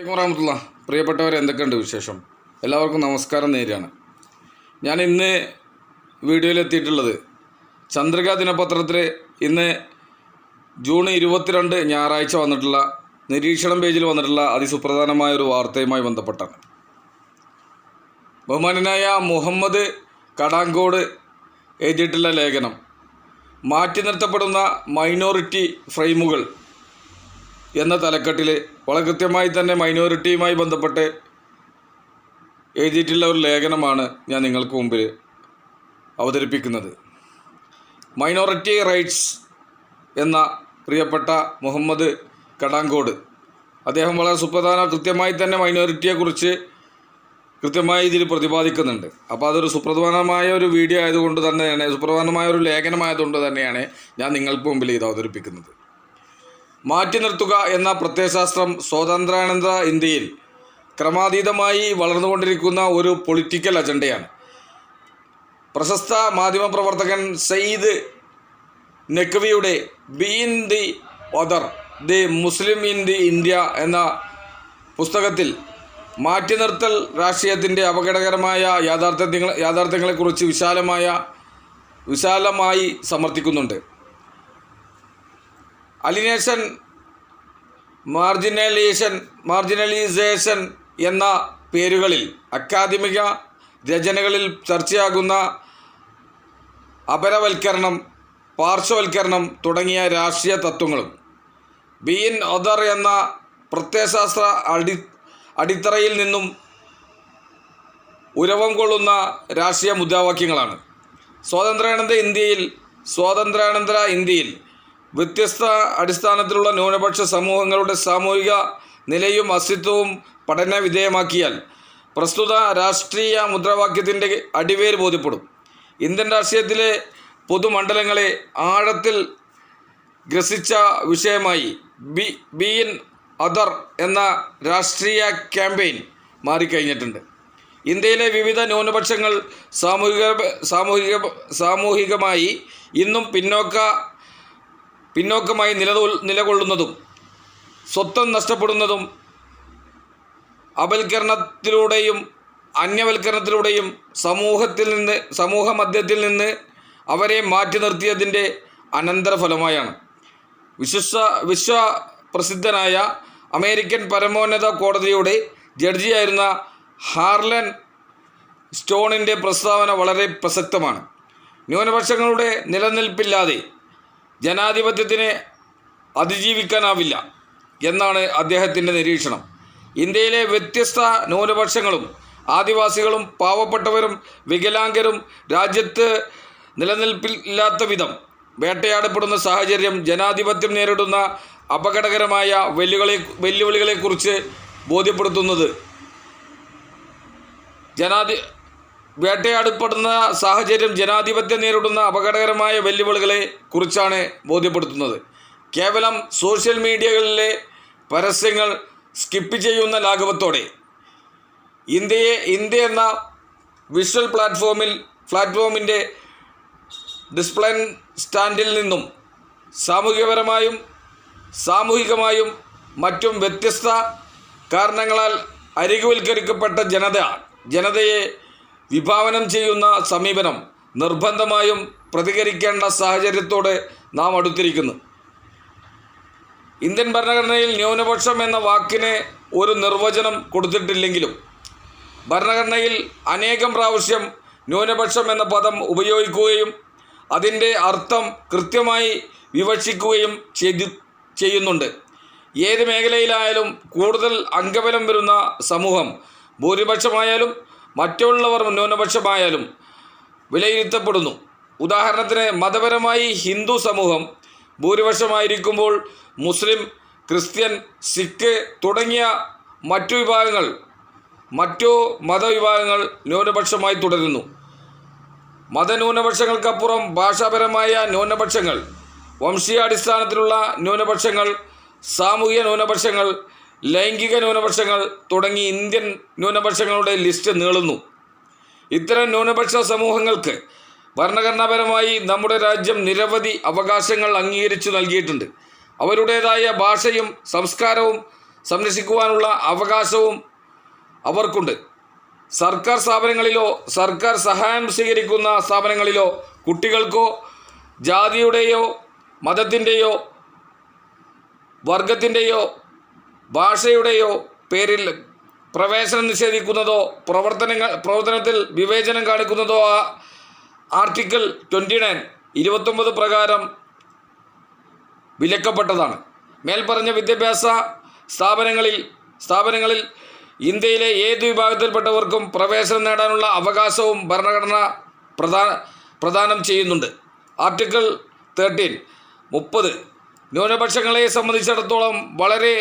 വറഹ്മത്തുള്ളാഹി. പ്രിയപ്പെട്ടവർ, എന്തൊക്കെയുണ്ട് വിശേഷം? എല്ലാവർക്കും നമസ്കാരം നേരാണ്. ഞാൻ ഇന്ന് വീഡിയോയിലെത്തിയിട്ടുള്ളത് ചന്ദ്രിക ദിനപത്രത്തിൽ ഇന്ന് ജൂൺ 22 ഞായറാഴ്ച വന്നിട്ടുള്ള നിരീക്ഷണം പേജിൽ വന്നിട്ടുള്ള അതിസുപ്രധാനമായ ഒരു വാർത്തയുമായി ബന്ധപ്പെട്ടാണ്. ബഹുമാനനായ മുഹമ്മദ് കടാങ്കോട് എഴുതിയിട്ടുള്ള ലേഖനം മാറ്റി നിർത്തപ്പെടുന്ന മൈനോറിറ്റി ഫ്രെയിമുകൾ എന്ന തലക്കെട്ടിൽ വളരെ കൃത്യമായി തന്നെ മൈനോറിറ്റിയുമായി ബന്ധപ്പെട്ട് എഴുതിയിട്ടുള്ള ഒരു ലേഖനമാണ് ഞാൻ നിങ്ങൾക്ക് മുമ്പിൽ അവതരിപ്പിക്കുന്നത്. മൈനോറിറ്റി റൈറ്റ്സ് എന്ന പ്രിയപ്പെട്ട മുഹമ്മദ് കടാങ്കോട് അദ്ദേഹം വളരെ കൃത്യമായി തന്നെ മൈനോറിറ്റിയെക്കുറിച്ച് കൃത്യമായി ഇതിൽ പ്രതിപാദിക്കുന്നുണ്ട്. അപ്പോൾ അതൊരു സുപ്രധാനമായ ഒരു വീഡിയോ ആയതുകൊണ്ട് തന്നെയാണ്, സുപ്രധാനമായ ഒരു ലേഖനമായതുകൊണ്ട് തന്നെയാണ് ഞാൻ നിങ്ങൾക്ക് മുമ്പിൽ ഇത് അവതരിപ്പിക്കുന്നത്. മാറ്റി നിർത്തുക എന്ന പ്രത്യയശാസ്ത്രം സ്വാതന്ത്ര്യാനന്തര ഇന്ത്യയിൽ ക്രമാതീതമായി വളർന്നുകൊണ്ടിരിക്കുന്ന ഒരു പൊളിറ്റിക്കൽ അജണ്ടയാണ്. പ്രശസ്ത മാധ്യമപ്രവർത്തകൻ സയ്യിദ് നഖ്വിയുടെ being the other the Muslim in the India എന്ന പുസ്തകത്തിൽ മാറ്റി നിർത്തൽ രാഷ്ട്രീയത്തിൻ്റെ അപകടകരമായ യാഥാർത്ഥ്യങ്ങളെക്കുറിച്ച് വിശാലമായി സമർത്ഥിക്കുന്നുണ്ട്. അലിനേഷൻ, മാർജിനലൈസേഷൻ എന്ന പേരുകളിൽ അക്കാദമിക രചനകളിൽ ചർച്ചയാകുന്ന അപരവൽക്കരണം, പാർശ്വവൽക്കരണം തുടങ്ങിയ രാഷ്ട്രീയ തത്വങ്ങളും ബീൻ ഒദർ എന്ന പ്രത്യയശാസ്ത്ര അടിത്തറയിൽ നിന്നും ഉരവം കൊള്ളുന്ന രാഷ്ട്രീയ മുദ്രാവാക്യങ്ങളാണ്. സ്വാതന്ത്ര്യാനന്തര ഇന്ത്യയിൽ വ്യത്യസ്ത അടിസ്ഥാനത്തിലുള്ള ന്യൂനപക്ഷ സമൂഹങ്ങളുടെ സാമൂഹിക നിലയും അസ്തിത്വവും പഠന വിധേയമാക്കിയാൽ പ്രസ്തുത രാഷ്ട്രീയ മുദ്രാവാക്യത്തിൻ്റെ അടിവേര് ബോധ്യപ്പെടും. ഇന്ത്യൻ രാഷ്ട്രീയത്തിലെ പൊതുമണ്ഡലങ്ങളെ ആഴത്തിൽ ഗ്രസിച്ച വിഷയമായി ബീൻ ഒദർ എന്ന രാഷ്ട്രീയ ക്യാമ്പയിൻ മാറിക്കഴിഞ്ഞിട്ടുണ്ട്. ഇന്ത്യയിലെ വിവിധ ന്യൂനപക്ഷങ്ങൾ സാമൂഹികമായി ഇന്നും പിന്നോക്കമായി നിലകൊള്ളുന്നതും സ്വത്വം നഷ്ടപ്പെടുന്നതും അപൽക്കരണത്തിലൂടെയും അന്യവൽക്കരണത്തിലൂടെയും സമൂഹ മധ്യത്തിൽ നിന്ന് അവരെ മാറ്റി നിർത്തിയതിൻ്റെ അനന്തരഫലമായാണ്. വിശ്വപ്രസിദ്ധനായ അമേരിക്കൻ പരമോന്നത കോടതിയുടെ ജഡ്ജിയായിരുന്ന ഹാർലൻ സ്റ്റോണിൻ്റെ പ്രസ്താവന വളരെ പ്രസക്തമാണ്. ന്യൂനപക്ഷങ്ങളുടെ നിലനിൽപ്പില്ലാതെ ജനാധിപത്യത്തിനെ അതിജീവിക്കാനാവില്ല എന്നാണ് അദ്ദേഹത്തിൻ്റെ നിരീക്ഷണം. ഇന്ത്യയിലെ വ്യത്യസ്ത ന്യൂനപക്ഷങ്ങളും ആദിവാസികളും പാവപ്പെട്ടവരും വികലാംഗരും രാജ്യത്ത് നിലനിൽപ്പില്ലാത്ത വിധം വേട്ടയാടപ്പെടുന്ന സാഹചര്യം ജനാധിപത്യം നേരിടുന്ന അപകടകരമായ വെല്ലുവിളികളെക്കുറിച്ച് ബോധ്യപ്പെടുത്തുന്നത്. വേട്ടയാടപ്പെടുന്ന സാഹചര്യം ജനാധിപത്യം നേരിടുന്ന അപകടകരമായ വെല്ലുവിളികളെ കുറിച്ചാണ് ബോധ്യപ്പെടുത്തുന്നത്. കേവലം സോഷ്യൽ മീഡിയകളിലെ പരസ്യങ്ങൾ സ്കിപ്പ് ചെയ്യുന്ന ലാഘവത്തോടെ ഇന്ത്യ എന്ന വിഷ്വൽ പ്ലാറ്റ്ഫോമിൻ്റെ ഡിസ്പ്ലേ സ്റ്റാൻഡിൽ നിന്നും സാമൂഹികമായും മറ്റും വ്യത്യസ്ത കാരണങ്ങളാൽ അരികുവൽക്കരിക്കപ്പെട്ട ജനതയെ വിഭാവനം ചെയ്യുന്ന സമീപനം നിർബന്ധമായും പ്രതികരിക്കേണ്ട സാഹചര്യത്തോടെ നാം അടുത്തിരിക്കുന്നു. ഇന്ത്യൻ ഭരണഘടനയിൽ ന്യൂനപക്ഷം എന്ന വാക്കിന് ഒരു നിർവചനം കൊടുത്തിട്ടില്ലെങ്കിലും ഭരണഘടനയിൽ അനേകം പ്രാവശ്യം ന്യൂനപക്ഷം എന്ന പദം ഉപയോഗിക്കുകയും അതിൻ്റെ അർത്ഥം കൃത്യമായി വിവക്ഷിക്കുകയും ചെയ്യുന്നുണ്ട്. ഏത് മേഖലയിലായാലും കൂടുതൽ അംഗബലം വരുന്ന സമൂഹം ഭൂരിപക്ഷമായാലും മറ്റുള്ളവർ ന്യൂനപക്ഷമായാലും വിലയിരുത്തപ്പെടുന്നു. ഉദാഹരണത്തിന് മതപരമായി ഹിന്ദു സമൂഹം ഭൂരിപക്ഷമായിരിക്കുമ്പോൾ മുസ്ലിം, ക്രിസ്ത്യൻ, സിഖ് തുടങ്ങിയ മറ്റു മതവിഭാഗങ്ങൾ ന്യൂനപക്ഷമായി തുടരുന്നു. മതന്യൂനപക്ഷങ്ങൾക്കപ്പുറം ഭാഷാപരമായ ന്യൂനപക്ഷങ്ങൾ, വംശീയാടിസ്ഥാനത്തിലുള്ള ന്യൂനപക്ഷങ്ങൾ, സാമൂഹിക ന്യൂനപക്ഷങ്ങൾ, ലൈംഗിക ന്യൂനപക്ഷങ്ങൾ തുടങ്ങി ഇന്ത്യൻ ന്യൂനപക്ഷങ്ങളുടെ ലിസ്റ്റ് നീളുന്നു. ഇത്തരം ന്യൂനപക്ഷ സമൂഹങ്ങൾക്ക് ഭരണഘടനാപരമായി നമ്മുടെ രാജ്യം നിരവധി അവകാശങ്ങൾ അംഗീകരിച്ചു നൽകിയിട്ടുണ്ട്. അവരുടേതായ ഭാഷയും സംസ്കാരവും സംരക്ഷിക്കുവാനുള്ള അവകാശവും അവർക്കുണ്ട്. സർക്കാർ സ്ഥാപനങ്ങളിലോ സർക്കാർ സഹായം സ്വീകരിക്കുന്ന സ്ഥാപനങ്ങളിലോ കുട്ടികൾക്കോ ജാതിയുടെയോ മതത്തിൻ്റെയോ വർഗത്തിൻ്റെയോ ഭാഷയുടെയോ പേരിൽ പ്രവേശനം നിഷേധിക്കുന്നതോ പ്രവർത്തനത്തിൽ വിവേചനം കാണിക്കുന്നതോ ആർട്ടിക്കിൾ 29 പ്രകാരം വിലക്കപ്പെട്ടതാണ്. മേൽപ്പറഞ്ഞ വിദ്യാഭ്യാസ സ്ഥാപനങ്ങളിൽ ഇന്ത്യയിലെ ഏത് വിഭാഗത്തിൽപ്പെട്ടവർക്കും പ്രവേശനം നേടാനുള്ള അവകാശവും ഭരണഘടന പ്രദാനം ചെയ്യുന്നുണ്ട്. ആർട്ടിക്കിൾ 30 ന്യൂനപക്ഷങ്ങളെ സംബന്ധിച്ചിടത്തോളം വളരെ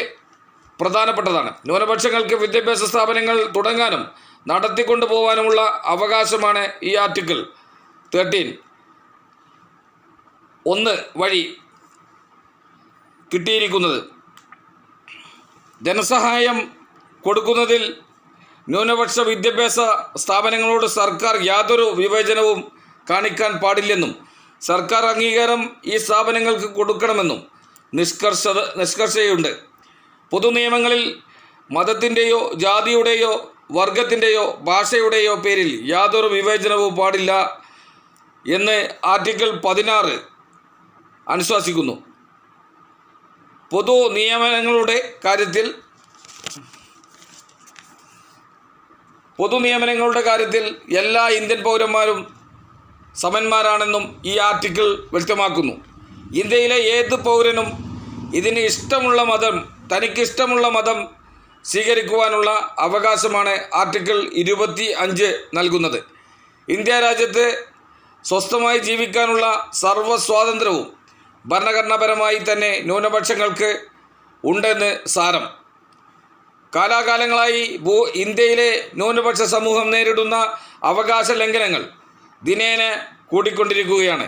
പ്രധാനപ്പെട്ടതാണ്. ന്യൂനപക്ഷങ്ങൾക്ക് വിദ്യാഭ്യാസ സ്ഥാപനങ്ങൾ തുടങ്ങാനും നടത്തിക്കൊണ്ടു പോകാനുമുള്ള അവകാശമാണ് ഈ ആർട്ടിക്കിൾ 1 വഴി കിട്ടിയിരിക്കുന്നത്. ധനസഹായം കൊടുക്കുന്നതിൽ ന്യൂനപക്ഷ വിദ്യാഭ്യാസ സ്ഥാപനങ്ങളോട് സർക്കാർ യാതൊരു വിവേചനവും കാണിക്കാൻ പാടില്ലെന്നും സർക്കാർ അംഗീകാരം ഈ സ്ഥാപനങ്ങൾക്ക് കൊടുക്കണമെന്നും നിഷ്കർഷയുണ്ട്. പൊതുനിയമങ്ങളിൽ മതത്തിൻ്റെയോ ജാതിയുടെയോ വർഗത്തിൻ്റെയോ ഭാഷയുടെയോ പേരിൽ യാതൊരു വിവേചനവും പാടില്ല എന്ന് ആർട്ടിക്കിൾ 16 അനുശാസിക്കുന്നു. പൊതു നിയമനങ്ങളുടെ കാര്യത്തിൽ എല്ലാ ഇന്ത്യൻ പൗരന്മാരും സമന്മാരാണെന്നും ഈ ആർട്ടിക്കിൾ വ്യക്തമാക്കുന്നു. ഇന്ത്യയിലെ ഏത് പൗരനും തനിക്കിഷ്ടമുള്ള മതം സ്വീകരിക്കുവാനുള്ള അവകാശമാണ് ആർട്ടിക്കിൾ 25 നൽകുന്നത്. ഇന്ത്യ രാജ്യത്ത് സ്വസ്ഥമായി ജീവിക്കാനുള്ള സർവ്വ സ്വാതന്ത്ര്യവും ഭരണഘടനാപരമായി തന്നെ ന്യൂനപക്ഷങ്ങൾക്ക് ഉണ്ടെന്ന് സാരം. കാലാകാലങ്ങളായി ഇന്ത്യയിലെ ന്യൂനപക്ഷ സമൂഹം നേരിടുന്ന അവകാശ ലംഘനങ്ങൾ ദിനേന കൂടിക്കൊണ്ടിരിക്കുകയാണ്.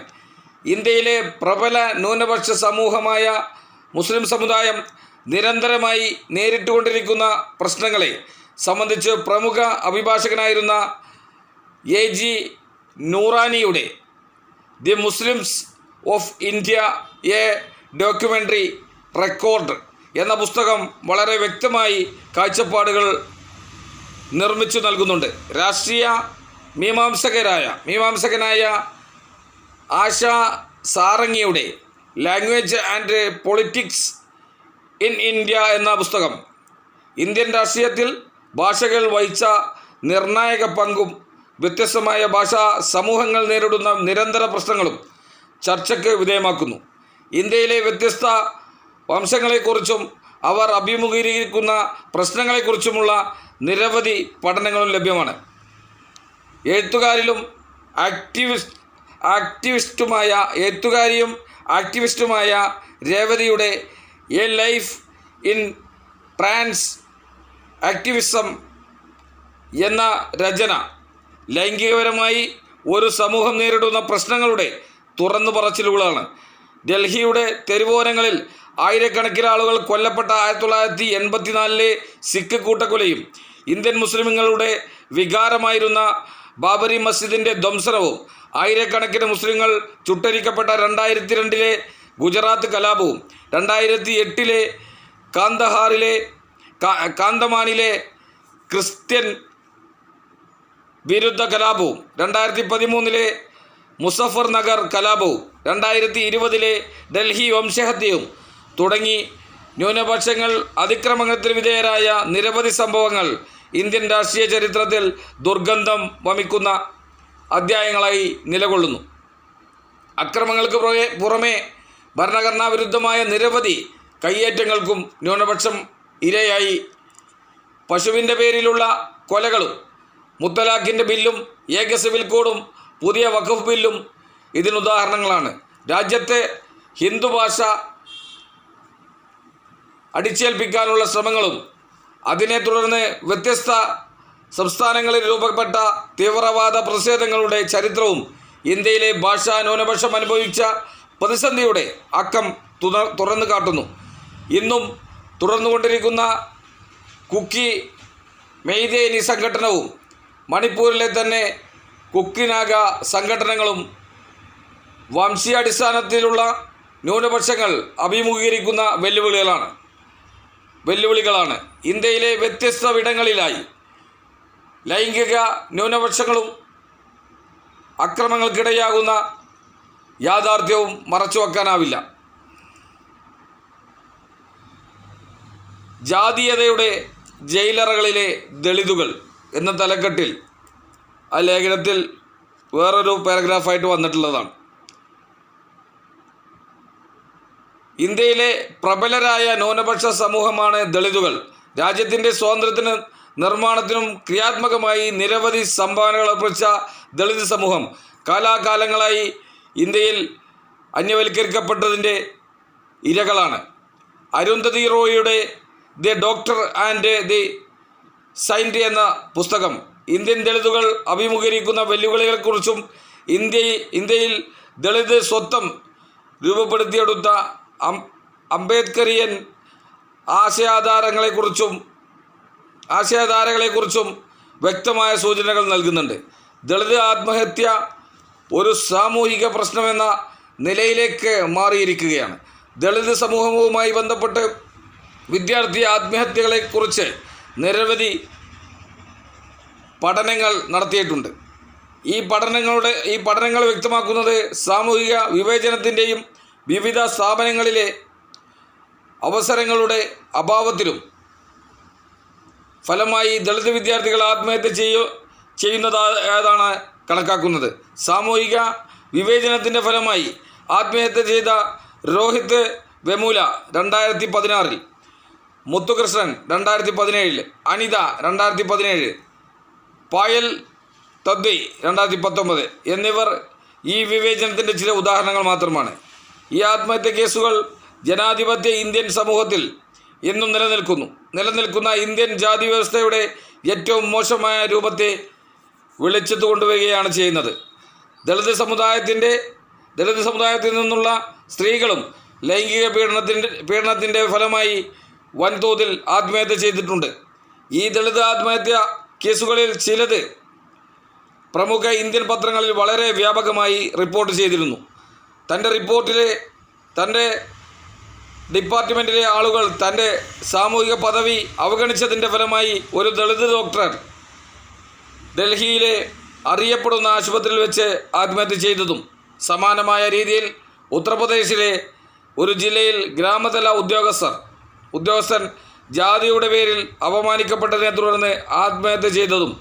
ഇന്ത്യയിലെ പ്രബല ന്യൂനപക്ഷ സമൂഹമായ മുസ്ലിം സമുദായം നിരന്തരമായി നേരിട്ടുകൊണ്ടിരിക്കുന്ന പ്രശ്നങ്ങളെ സംബന്ധിച്ച് പ്രമുഖ അഭിഭാഷകനായിരുന്ന AG നൂറാനിയുടെ the Muslims of India a documentary record എന്ന പുസ്തകം വളരെ വ്യക്തമായി കാഴ്ചപ്പാടുകൾ നിർമ്മിച്ചു നൽകുന്നുണ്ട്. രാഷ്ട്രീയ മീമാംസകനായ ആശാ സാരംഗിയുടെ language and politics in India എന്ന പുസ്തകം ഇന്ത്യൻ രാഷ്ട്രീയത്തിൽ ഭാഷകൾ വഹിച്ച നിർണായക പങ്കും വ്യത്യസ്തമായ ഭാഷാ സമൂഹങ്ങൾ നേരിടുന്ന നിരന്തര പ്രശ്നങ്ങളും ചർച്ചയ്ക്ക് വിധേയമാക്കുന്നു. ഇന്ത്യയിലെ വ്യത്യസ്ത വംശങ്ങളെക്കുറിച്ചും അവർ അഭിമുഖീകരിക്കുന്ന പ്രശ്നങ്ങളെക്കുറിച്ചുമുള്ള നിരവധി പഠനങ്ങളും ലഭ്യമാണ്. എഴുത്തുകാരിയും ആക്ടിവിസ്റ്റുമായ രേവതിയുടെ a life in trans activism എന്ന രചന ലൈംഗികപരമായി ഒരു സമൂഹം നേരിടുന്ന പ്രശ്നങ്ങളുടെ തുറന്നു പറച്ചിലുകളാണ്. ഡൽഹിയുടെ തെരുവോരങ്ങളിൽ ആയിരക്കണക്കിന് ആളുകൾ കൊല്ലപ്പെട്ട 1984 സിഖ് കൂട്ടക്കൊലയും ഇന്ത്യൻ മുസ്ലിമുകളുടെ വികാരമായിരുന്ന ബാബരി മസ്ജിദിൻ്റെ ധ്വംസനവും ആയിരക്കണക്കിന് മുസ്ലിങ്ങൾ ചുട്ടരിക്കപ്പെട്ട 2002 ഗുജറാത്ത് കലാപവും 2008 കാന്തമാനിലെ ക്രിസ്ത്യൻ വിരുദ്ധ കലാപവും 2013 മുസഫർ നഗർ കലാപവും 2020 ഡൽഹി വംശഹത്യയും തുടങ്ങി ന്യൂനപക്ഷങ്ങൾ അതിക്രമണത്തിന് വിധേയരായ നിരവധി സംഭവങ്ങൾ ഇന്ത്യൻ രാഷ്ട്രീയ ചരിത്രത്തിൽ ദുർഗന്ധം വമിക്കുന്ന അധ്യായങ്ങളായി നിലകൊള്ളുന്നു. അക്രമങ്ങൾക്ക് പുറമെ ഭരണഘടനാ വിരുദ്ധമായ നിരവധി കയ്യേറ്റങ്ങൾക്കും ന്യൂനപക്ഷം ഇരയായി. പശുവിൻ്റെ പേരിലുള്ള കൊലകളും മുത്തലാഖിൻ്റെ ബില്ലും ഏക സിവിൽ കോഡും പുതിയ വഖഫ് ബില്ലും ഇതിനുദാഹരണങ്ങളാണ്. രാജ്യത്തെ ഹിന്ദു ഭാഷ അടിച്ചേൽപ്പിക്കാനുള്ള ശ്രമങ്ങളും അതിനെ തുടർന്ന് വ്യത്യസ്ത സംസ്ഥാനങ്ങളിൽ രൂപപ്പെട്ട തീവ്രവാദ പ്രതിഷേധങ്ങളുടെ ചരിത്രവും ഇന്ത്യയിലെ ഭാഷാ ന്യൂനപക്ഷം അനുഭവിച്ച പ്രതിസന്ധിയുടെ അക്കം തുറന്നു കാട്ടുന്നു. ഇന്നും തുടർന്നുകൊണ്ടിരിക്കുന്ന കുക്കി മെയ്തേനി സംഘടനവും മണിപ്പൂരിലെ തന്നെ കുക്കിനാഗ സംഘടനകളും വംശീയാടിസ്ഥാനത്തിലുള്ള ന്യൂനപക്ഷങ്ങൾ അഭിമുഖീകരിക്കുന്ന വെല്ലുവിളികളാണ്. വെല്ലുവിളികളാണ്. ഇന്ത്യയിലെ വ്യത്യസ്ത ഇടങ്ങളിലായി ലൈംഗിക ന്യൂനപക്ഷങ്ങളും അക്രമങ്ങൾക്കിടയാകുന്ന യാഥാർത്ഥ്യവും മറച്ചുവെക്കാനാവില്ല. ജാതീയതയുടെ ജയിലറകളിലെ ദളിതുകൾ എന്ന തലക്കെട്ടിൽ ആ ലേഖനത്തിൽ വേറൊരു പാരഗ്രാഫായിട്ട് വന്നിട്ടുള്ളതാണ്. ഇന്ത്യയിലെ പ്രബലരായ ന്യൂനപക്ഷ സമൂഹമാണ് ദളിതുകൾ. രാജ്യത്തിൻ്റെ സ്വാതന്ത്ര്യത്തിന് നിർമ്മാണത്തിനും ക്രിയാത്മകമായി നിരവധി സംഭാവനകൾ അർപ്പിച്ച ദളിത് സമൂഹം കാലാകാലങ്ങളായി ഇന്ത്യയിൽ അന്യവൽക്കരിക്കപ്പെട്ടതിൻ്റെ ഇരകളാണ്. അരുന്ധതി റോയിയുടെ the doctor and the saint എന്ന പുസ്തകം ഇന്ത്യൻ ദളിതുകൾ അഭിമുഖീകരിക്കുന്ന വെല്ലുവിളികളെക്കുറിച്ചും ഇന്ത്യയിൽ ദളിത് സ്വത്വം രൂപപ്പെടുത്തിയെടുത്ത അംബേദ്കറിയൻ ആശയധാരകളെക്കുറിച്ചും വ്യക്തമായ സൂചനകൾ നൽകുന്നുണ്ട്. ദളിത് ആത്മഹത്യ ഒരു സാമൂഹിക പ്രശ്നമെന്ന നിലയിലേക്ക് മാറിയിരിക്കുകയാണ്. ദളിത് സമൂഹവുമായി ബന്ധപ്പെട്ട് വിദ്യാർത്ഥി ആത്മഹത്യകളെക്കുറിച്ച് നിരവധി പഠനങ്ങൾ നടത്തിയിട്ടുണ്ട്. ഈ പഠനങ്ങൾ വ്യക്തമാക്കുന്നത് സാമൂഹിക വിവേചനത്തിൻ്റെയും വിവിധ സ്ഥാപനങ്ങളിലെ അവസരങ്ങളുടെ അഭാവത്തിലും ഫലമായി ദളിത് വിദ്യാർത്ഥികൾ ആത്മഹത്യ ചെയ്യുന്നതാണ് കണക്കാക്കുന്നത്. സാമൂഹിക വിവേചനത്തിൻ്റെ ഫലമായി ആത്മഹത്യ ചെയ്ത രോഹിത് വെമുല 2016, മുത്തുകൃഷ്ണൻ 2017, അനിത 2017, പായൽ തദ്വി 2019 എന്നിവർ ഈ വിവേചനത്തിൻ്റെ ചില ഉദാഹരണങ്ങൾ മാത്രമാണ്. ഈ ആത്മഹത്യ കേസുകൾ ജനാധിപത്യ ഇന്ത്യൻ സമൂഹത്തിൽ എന്നും നിലനിൽക്കുന്ന ഇന്ത്യൻ ജാതി വ്യവസ്ഥയുടെ ഏറ്റവും മോശമായ രൂപത്തെ വെളിച്ചത്ത് കൊണ്ടുവരികയാണ് ചെയ്യുന്നത്. ദളിത് സമുദായത്തിൽ നിന്നുള്ള സ്ത്രീകളും ലൈംഗിക പീഡനത്തിൻ്റെ ഫലമായി വൻതോതിൽ ആത്മഹത്യ ചെയ്തിട്ടുണ്ട്. ഈ ദളിത് ആത്മഹത്യ കേസുകളിൽ ചിലത് പ്രമുഖ ഇന്ത്യൻ പത്രങ്ങളിൽ വളരെ വ്യാപകമായി റിപ്പോർട്ട് ചെയ്തിരുന്നു. തൻ്റെ ഡിപ്പാർട്ട്മെൻറ്റിലെ ആളുകൾ തൻ്റെ സാമൂഹിക പദവി അവഗണിച്ചതിൻ്റെ ഫലമായി ഒരു ദളിത് ഡോക്ടർ ഡൽഹിയിലെ അറിയപ്പെടുന്ന ആശുപത്രിയിൽ വെച്ച് ആത്മഹത്യ ചെയ്തതും സമാനമായ രീതിയിൽ ഉത്തർപ്രദേശിലെ ഒരു ജില്ലയിൽ ഗ്രാമതല ഉദ്യോഗസ്ഥൻ ജാതിയുടെ പേരിൽ അപമാനിക്കപ്പെട്ടതിനെ തുടർന്ന് ആത്മഹത്യ ചെയ്തതും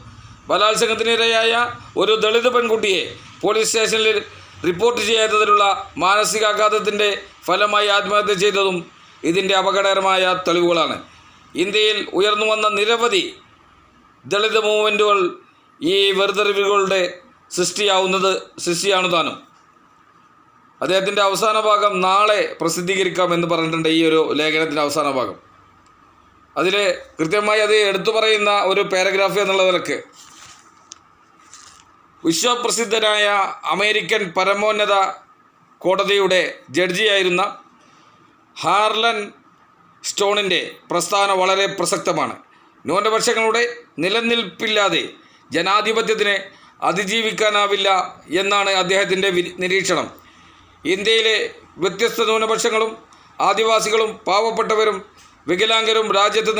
ബലാത്സംഗത്തിനിരയായ ഒരു ദളിത് പെൺകുട്ടിയെ പോലീസ് സ്റ്റേഷനിൽ റിപ്പോർട്ട് ചെയ്യാത്തതിലുള്ള മാനസികാഘാതത്തിൻ്റെ ഫലമായി ആത്മഹത്യ ചെയ്തതും ഇതിൻ്റെ അപകടകരമായ തെളിവുകളാണ്. ഇന്ത്യയിൽ ഉയർന്നു വന്ന നിരവധി ദളിത് മൂവ്മെൻറ്റുകൾ ഈ വെറുതെറിവുകളുടെ സൃഷ്ടിയാണ് താനും. അദ്ദേഹത്തിൻ്റെ അവസാന ഭാഗം നാളെ പ്രസിദ്ധീകരിക്കാമെന്ന് പറഞ്ഞിട്ടുണ്ട്. ഈ ഒരു ലേഖനത്തിൻ്റെ അവസാന ഭാഗം അതിൽ കൃത്യമായി അത് എടുത്തു പറയുന്ന ഒരു പാരഗ്രാഫ് എന്നുള്ള നിലക്ക് വിശ്വപ്രസിദ്ധനായ അമേരിക്കൻ പരമോന്നത കോടതിയുടെ ജഡ്ജിയായിരുന്ന ഹാർലൻ സ്റ്റോണിൻ്റെ പ്രസ്താവന വളരെ പ്രസക്തമാണ്. ന്യൂനപക്ഷങ്ങളുടെ നിലനിൽപ്പില്ലാതെ ജനാധിപത്യത്തിന് അതിജീവിക്കാനാവില്ല എന്നാണ് അദ്ദേഹത്തിൻ്റെ നിരീക്ഷണം. ഇന്ത്യയിലെ വ്യത്യസ്ത ന്യൂനപക്ഷങ്ങളും ആദിവാസികളും പാവപ്പെട്ടവരും വികലാംഗരും രാജ്യത്ത്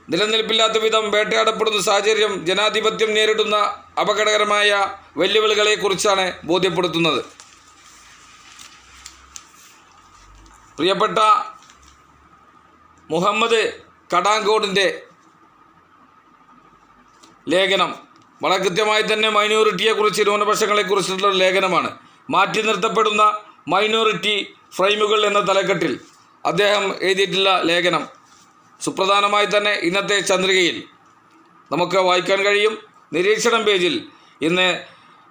നിലനിൽപ്പില്ലാത്ത വിധം വേട്ടയാടപ്പെടുന്ന സാഹചര്യം ജനാധിപത്യം നേരിടുന്ന അപകടകരമായ വെല്ലുവിളികളെക്കുറിച്ചാണ് ബോധ്യപ്പെടുത്തുന്നത്. പ്രിയപ്പെട്ട മുഹമ്മദ് കടാങ്കോടിൻ്റെ ലേഖനം വളരെ കൃത്യമായി തന്നെ മൈനോറിറ്റിയെക്കുറിച്ച്, ന്യൂനപക്ഷങ്ങളെക്കുറിച്ചുള്ള ലേഖനമാണ്. മാറ്റി നിർത്തപ്പെടുന്ന മൈനോറിറ്റി ഫ്രെയിമുകൾ എന്ന തലക്കെട്ടിൽ അദ്ദേഹം എഴുതിയിട്ടുള്ള ലേഖനം സുപ്രധാനമായി തന്നെ ഇന്നത്തെ ചന്ദ്രികയിൽ നമുക്ക് വായിക്കാൻ കഴിയും. നിരീക്ഷണം പേജിൽ ഇന്ന്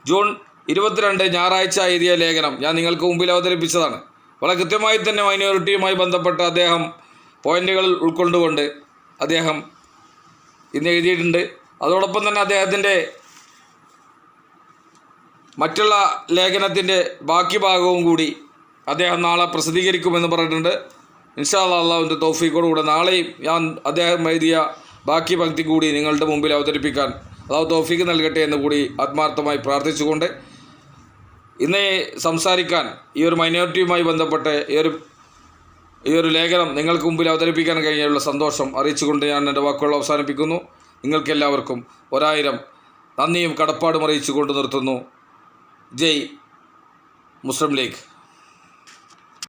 ജൂൺ 22 ഞായറാഴ്ച എഴുതിയ ലേഖനം ഞാൻ നിങ്ങൾക്ക് മുമ്പിൽ അവതരിപ്പിച്ചതാണ്. വളരെ കൃത്യമായി തന്നെ മൈനോറിറ്റിയുമായി ബന്ധപ്പെട്ട് അദ്ദേഹം പോയിന്റുകൾ ഉൾക്കൊണ്ടുകൊണ്ട് അദ്ദേഹം ഇന്ന് എഴുതിയിട്ടുണ്ട്. അതോടൊപ്പം തന്നെ അദ്ദേഹത്തിൻ്റെ മറ്റുള്ള ലേഖനത്തിൻ്റെ ബാക്കി ഭാഗവും കൂടി അദ്ദേഹം നാളെ പ്രസിദ്ധീകരിക്കുമെന്ന് പറഞ്ഞിട്ടുണ്ട്. ഇൻഷാ അല്ലാഹ് അള്ളാഹുവിൻ്റെ തൗഫീഖോടുകൂടെ നാളെയും ഞാൻ അദ്ദേഹം എഴുതിയ ബാക്കി പങ്ക്തി കൂടി നിങ്ങളുടെ മുമ്പിൽ അവതരിപ്പിക്കാൻ അള്ളാഹു തൗഫീഖ് നൽകട്ടെ എന്ന് കൂടി ആത്മാർത്ഥമായി പ്രാർത്ഥിച്ചുകൊണ്ട് ഇന്ന് സംസാരിക്കാൻ ഈ ഒരു മൈനോറിറ്റിയുമായി ബന്ധപ്പെട്ട് ഈ ഒരു ഈ ഒരു ലേഖനം നിങ്ങൾക്ക് മുമ്പിൽ അവതരിപ്പിക്കാൻ കഴിഞ്ഞുള്ള സന്തോഷം അറിയിച്ചുകൊണ്ട് ഞാൻ എൻ്റെ വാക്കുകൾ അവസാനിപ്പിക്കുന്നു. നിങ്ങൾക്കെല്ലാവർക്കും 1000 നന്ദിയും കടപ്പാടും അറിയിച്ചുകൊണ്ട് നിർത്തുന്നു. ജയ് മുസ്ലിം ലീഗ്.